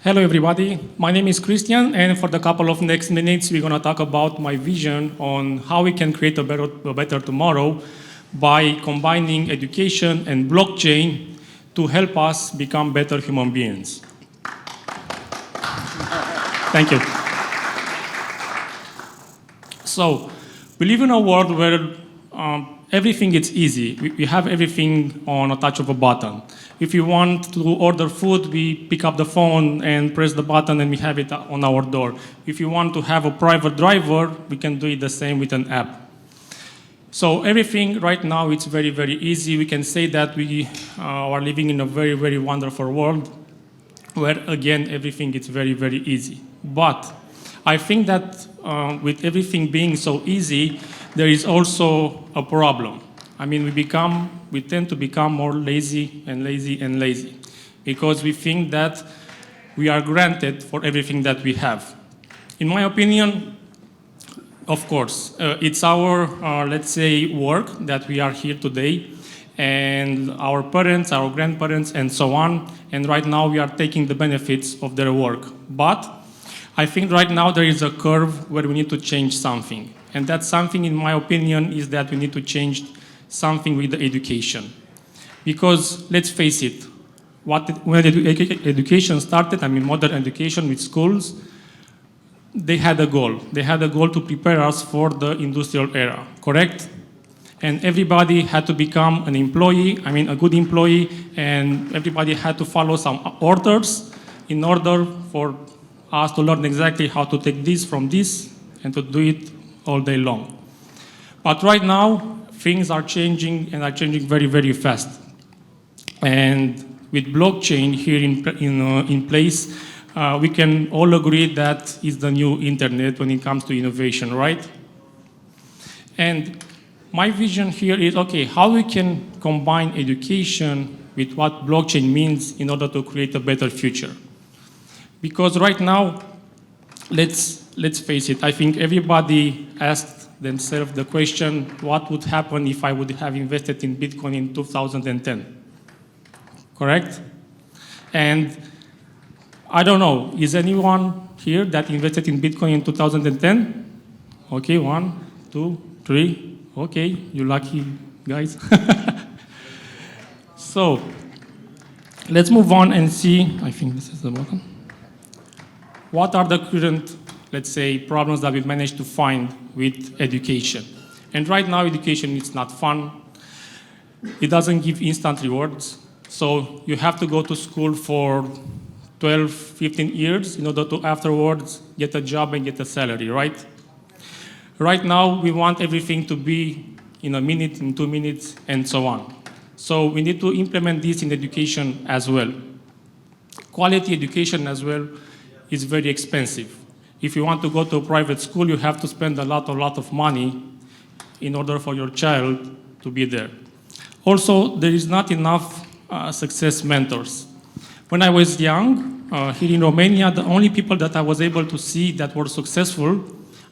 Hello everybody, my name is Cristian, and for the couple of next minutes we're going to talk about my vision on how we can create a better tomorrow by combining education and blockchain to help us become better human beings. Thank you. So, we live in a world where everything is easy. We have everything on a touch of a button. If you want to order food, we pick up the phone and press the button and we have it on our door. If you want to have a private driver, we can do it the same with an app. So everything right now, it's very, very easy. We can say that we are living in a very, very wonderful world where, again, everything is very, very easy. But I think that with everything being so easy, there is also a problem. I mean, we tend to become more lazy and lazy and lazy because we think that we are granted for everything that we have. In my opinion, of course, it's our, let's say, work that we are here today, and our parents, our grandparents, and so on, and right now we are taking the benefits of their work. But I think right now there is a curve where we need to change something. And that something, in my opinion, is that we need to change something with the education. Because let's face it, when education started, I mean modern education with schools, they had a goal. They had a goal to prepare us for the industrial era, correct? And everybody had to become an employee, I mean a good employee, and everybody had to follow some orders in order for us to learn exactly how to take this from this and to do it all day long. But right now, things are changing and are changing very, very fast. And with blockchain here in place, we can all agree that is the new internet when it comes to innovation, right? And my vision here is, okay, how we can combine education with what blockchain means in order to create a better future. Because right now, let's face it, I think everybody asked themselves the question, what would happen if I would have invested in Bitcoin in 2010? Correct? And I don't know, is anyone here that invested in Bitcoin in 2010? Okay, 1, 2, 3. Okay, you lucky guys. So, let's move on and see, I think this is the button. What are the current, let's say, problems that we've managed to find with education? And right now, education is not fun. It doesn't give instant rewards. So you have to go to school for 12, 15 years in order to afterwards get a job and get a salary, right? Right now, we want everything to be in a minute, in 2 minutes, and so on. So we need to implement this in education as well. Quality education as well is very expensive. If you want to go to a private school, you have to spend a lot of money in order for your child to be there. Also, there is not enough success mentors. When I was young, here in Romania, the only people that I was able to see that were successful,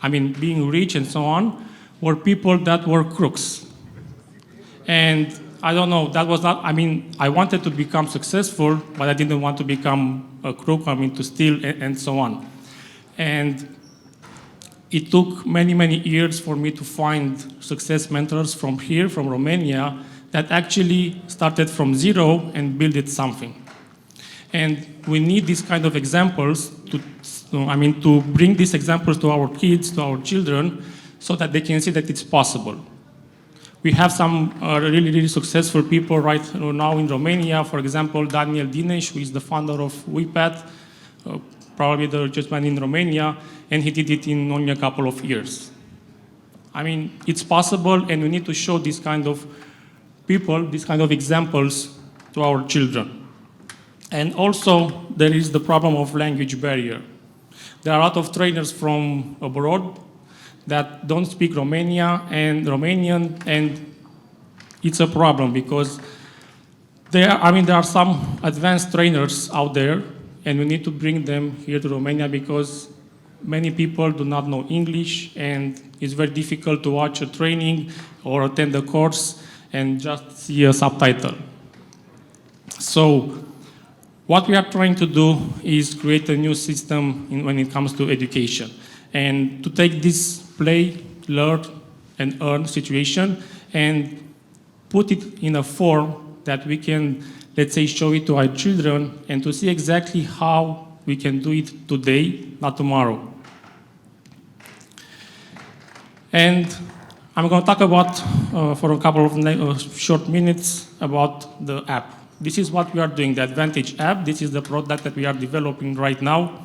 I mean, being rich and so on, were people that were crooks. And I don't know, that was not, I mean, I wanted to become successful, but I didn't want to become a crook, I mean, to steal and so on. And it took many, many years for me to find success mentors from here, from Romania, that actually started from zero and built it something. And we need these kind of examples to bring these examples to our kids, to our children, so that they can see that it's possible. We have some really, really successful people right now in Romania. For example, Daniel Dinesh, who is the founder of WePat, probably the richest man in Romania, and he did it in only a couple of years. I mean, it's possible, and we need to show this kind of people, these kind of examples to our children. And also, there is the problem of language barrier. There are a lot of trainers from abroad that don't speak Romanian, and it's a problem because there are some advanced trainers out there, and we need to bring them here to Romania because many people do not know English, and it's very difficult to watch a training or attend a course and just see a subtitle. So What we are trying to do is create a new system when it comes to education. And to take this play, learn, and earn situation and put it in a form that we can, let's say, show it to our children and to see exactly how we can do it today, not tomorrow. And I'm going to talk about, for a couple of short minutes, about the app. This is what we are doing, the Advantage app. This is the product that we are developing right now.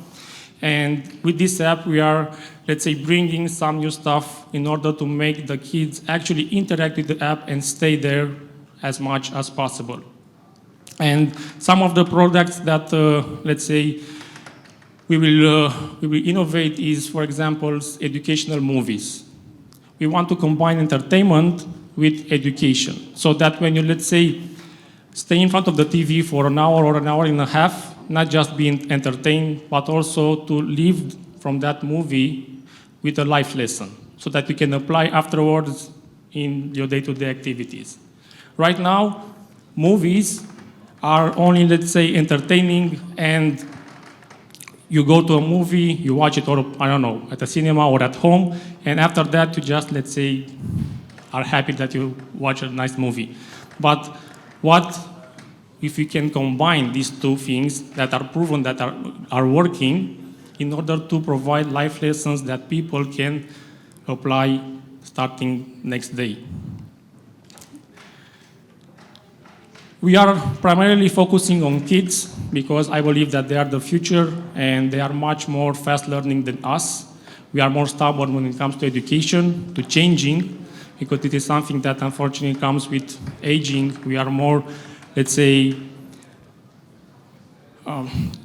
And with this app, we are, let's say, bringing some new stuff in order to make the kids actually interact with the app and stay there as much as possible. And some of the products that, let's say, we will innovate is, for example, educational movies. We want to combine entertainment with education so that when you, let's say, stay in front of the TV for an hour or an hour and a half, not just being entertained, but also to live from that movie with a life lesson so that you can apply afterwards in your day-to-day activities. Right now, movies are only, let's say, entertaining, and you go to a movie, you watch it, or I don't know, at a cinema or at home, and after that you just, let's say, are happy that you watch a nice movie. But what if you can combine these two things that are proven that are working in order to provide life lessons that people can apply starting next day? We are primarily focusing on kids because I believe that they are the future and they are much more fast learning than us. We are more stubborn when it comes to education, to changing, because it is something that unfortunately comes with aging. We are more, let's say,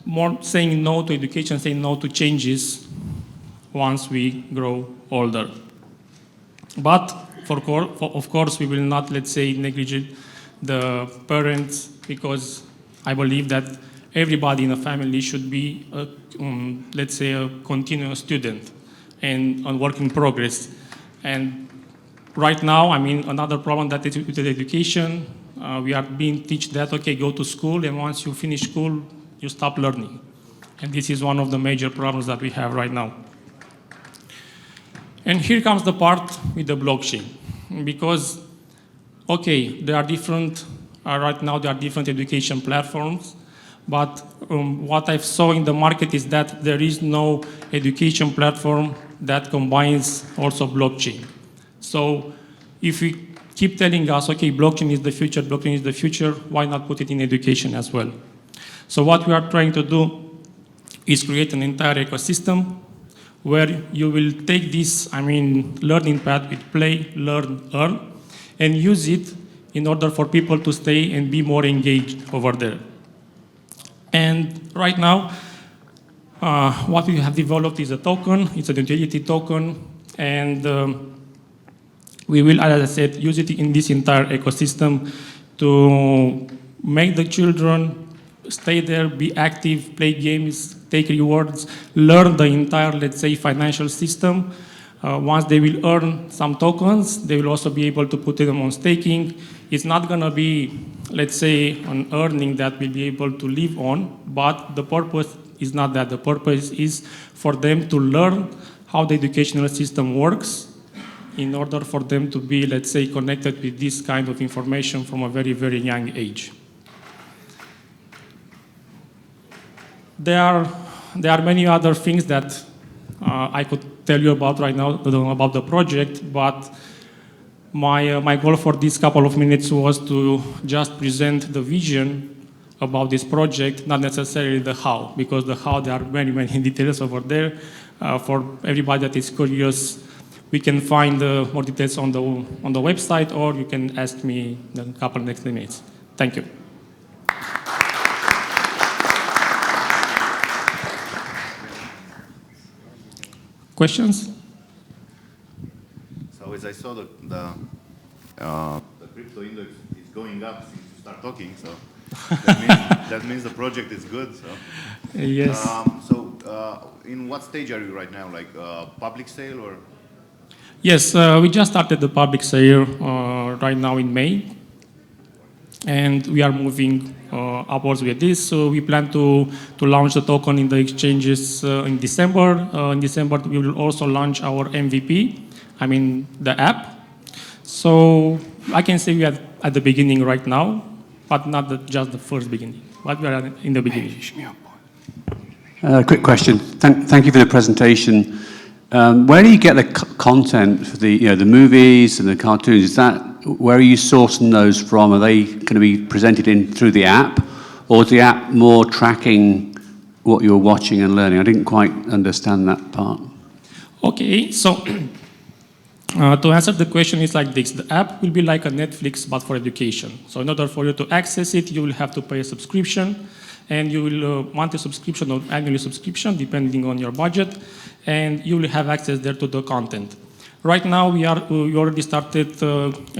more saying no to education, saying no to changes once we grow older. But of course, we will not, let's say, negligent the parents, because I believe that everybody in a family should be, let's say, a continuous student and a work in progress. And right now, I mean, another problem that is with education, we are being taught that, okay, go to school, and once you finish school, you stop learning. And this is one of the major problems that we have right now. And here comes the part with the blockchain, because, okay, there are different, right now there are different education platforms, but what I saw in the market is that there is no education platform that combines also blockchain. So if we keep telling us, okay, blockchain is the future, why not put it in education as well? So what we are trying to do is create an entire ecosystem where you will take this, I mean, learning path with play, learn, earn, and use it in order for people to stay and be more engaged over there. And right now, what we have developed is a token. It's an utility token, and we will, as I said, use it in this entire ecosystem to make the children stay there, be active, play games, take rewards, learn the entire, let's say, financial system. Once they will earn some tokens, they will also be able to put them on staking. It's not going to be, let's say, an earning that we'll be able to live on, but the purpose is not that. The purpose is for them to learn how the educational system works in order for them to be, let's say, connected with this kind of information from a very, very young age. There are many other things that I could tell you about right now about the project, but my goal for this couple of minutes was to just present the vision about this project, not necessarily the how, because the how, there are many, many details over there. For everybody that is curious, we can find more details on the website, or you can ask me in a couple of next minutes. Thank you. Questions? So as I saw the crypto index is going up since you start talking, so that means the project is good. So Yes. In what stage are you right now? Like public sale or? Yes, we just started the public sale right now in May. and we are moving upwards with this. So we plan to launch the token in the exchanges in December. In December, we will also launch our MVP, I mean the app. So I can say we are at the beginning right now, but not just the first beginning, but we are in the beginning. Quick question. Thank you for the presentation. Where do you get the content for the movies and the cartoons? Is that where are you sourcing those from? Are they going to be presented through the app, or is the app more tracking what you're watching and learning? I didn't quite understand that part. Okay, so to answer the question, it's like this. The app will be like a Netflix, but for education. So in order for you to access it, you will have to pay a subscription, and you will want a subscription or annual subscription, depending on your budget, and you will have access there to the content. Right now, we already started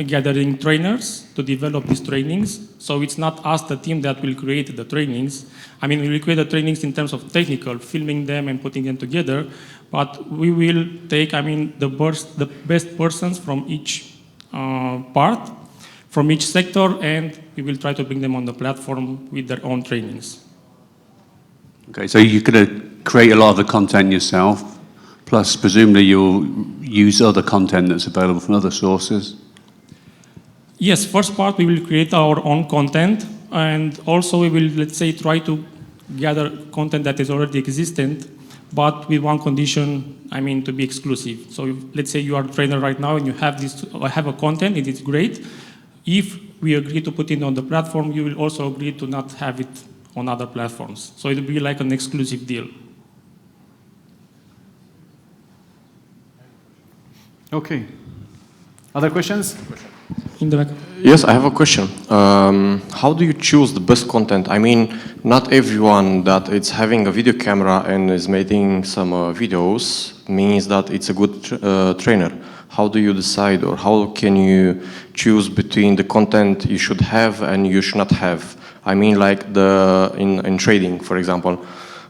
gathering trainers to develop these trainings. So it's not us, the team, that will create the trainings. I mean, we will create the trainings in terms of technical, filming them and putting them together. But we will take, I mean, the best persons from each part, from each sector, and we will try to bring them on the platform with their own trainings. Okay, so you're going to create a lot of the content yourself, plus presumably you'll use other content that's available from other sources? Yes, first part, we will create our own content, and also we will, let's say, try to gather content that is already existent, but with one condition, I mean, to be exclusive. So if, let's say you are a trainer right now and you have this, or have a content, it is great. If we agree to put it on the platform, you will also agree to not have it on other platforms. So it will be like an exclusive deal. Okay. Other questions? In the back. Yes, I have a question. How do you choose the best content? I mean, not everyone that is having a video camera and is making some videos means that it's a good trainer. How do you decide, or how can you choose between the content you should have and you should not have? I mean, like in trading, for example.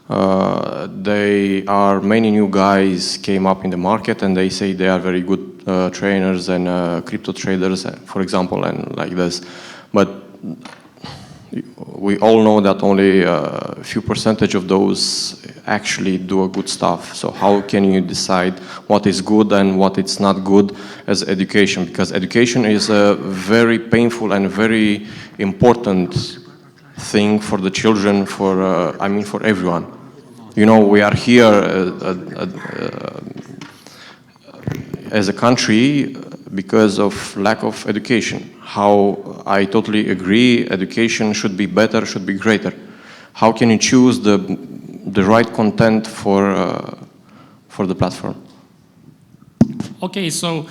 They are many new guys came up in the market and they say they are very good trainers and crypto traders, for example, and like this. But we all know that only a few percentage of those actually do a good stuff. So how can you decide what is good and what is not good as education? Because education is a very painful and very important thing for the children, I mean for everyone. You know, we are here as a country because of lack of education. How I totally agree, education should be better, should be greater. How can you choose the right content for the platform? Okay, so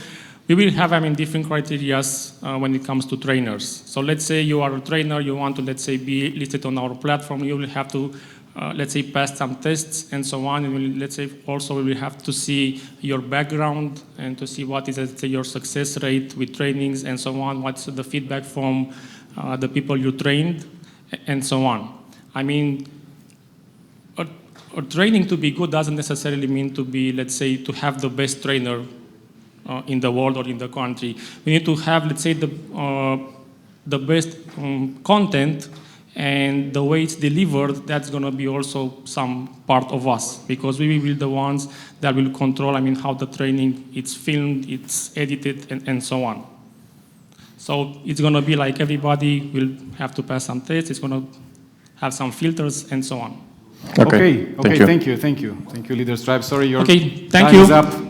we will have, I mean, different criteria when it comes to trainers. So let's say you are a trainer, you want to, let's say, be listed on our platform, you will have to, let's say, pass some tests and so on. And we'll, let's say, also we will have to see your background and to see what is, let's say, your success rate with trainings and so on, what's the feedback from the people you trained and so on. I mean, a training to be good doesn't necessarily mean to be, let's say, to have the best trainer in the world or in the country. We need to have, let's say, the best content, and the way it's delivered, that's going to be also some part of us, because we will be the ones that will control, I mean, how the training, it's filmed, it's edited, and so on. So it's going to be like everybody will have to pass some tests, it's going to have some filters, and so on. Okay, thank you. Thank you, Leaders Tribe. Sorry, your Okay, thank time you. is up.